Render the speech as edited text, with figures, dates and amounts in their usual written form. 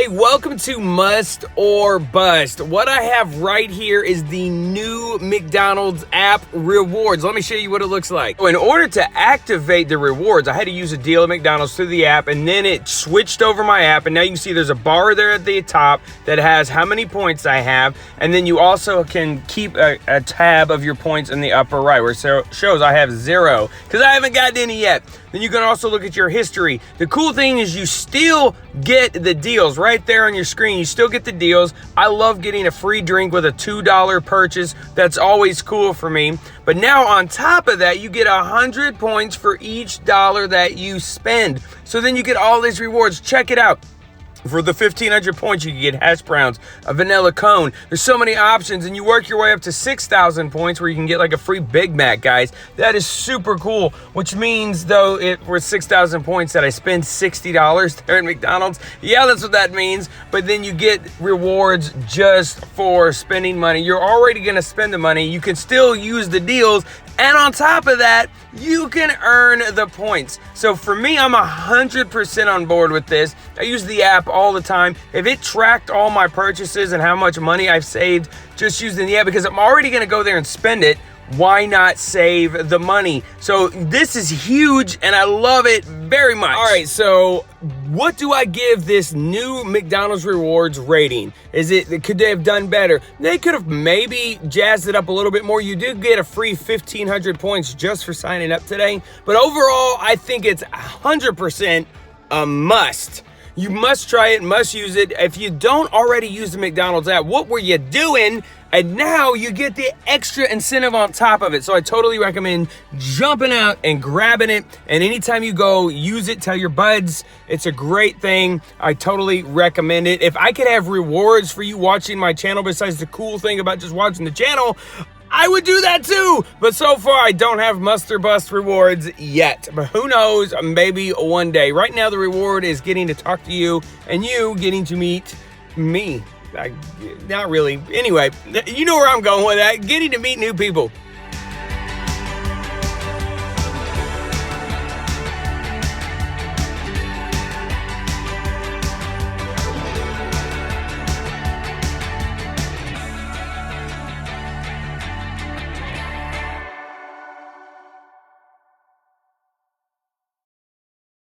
Hey, welcome to Must or Bust. What I have right here is the new McDonald's app rewards. Let me show you what it looks like. In order to activate the rewards, I had to use a deal at McDonald's through the app, and then it switched over my app, and now you can see there's a bar there at the top that has how many points I have, and then you also can keep a tab of your points in the upper right where it shows I have 0 because I haven't gotten any yet. Then you can also look at your history. The cool thing is you still get the deals right there on your screen. You still get the deals. I love getting a free drink with a $2 purchase. That's always cool for me. But now on top of that, you get 100 points for each dollar that you spend. So then you get all these rewards. Check it out. For the 1,500 points, you can get hash browns, a vanilla cone. There's so many options, and you work your way up to 6,000 points where you can get like a free Big Mac, guys. That is super cool, which means, though, for 6,000 points that I spend $60 there at McDonald's. Yeah, that's what that means. But then you get rewards just for spending money. You're already going to spend the money. You can still use the deals. And on top of that, you can earn the points. So for me, I'm 100% on board with this. I use the app all the time. If it tracked all my purchases and how much money I've saved just using the app, because I'm already going to go there and spend it, why not save the money? So this is huge, and I love it very much. All right, so what do I give this new McDonald's rewards rating? Could they have done better? They could have maybe jazzed it up a little bit more. You do get a free 1,500 points just for signing up today. But overall, I think it's 100% a must. You must try it, must use it. If you don't already use the McDonald's app, what were you doing? And now you get the extra incentive on top of it. So I totally recommend jumping out and grabbing it. And anytime you go, use it, tell your buds. It's a great thing. I totally recommend it. If I could have rewards for you watching my channel, besides the cool thing about just watching the channel, I would do that too. But so far, I don't have Must or Bust rewards yet. But who knows, maybe one day. Right now, the reward is getting to talk to you and you getting to meet me. Not really. Anyway, you know where I'm going with that. Getting to meet new people.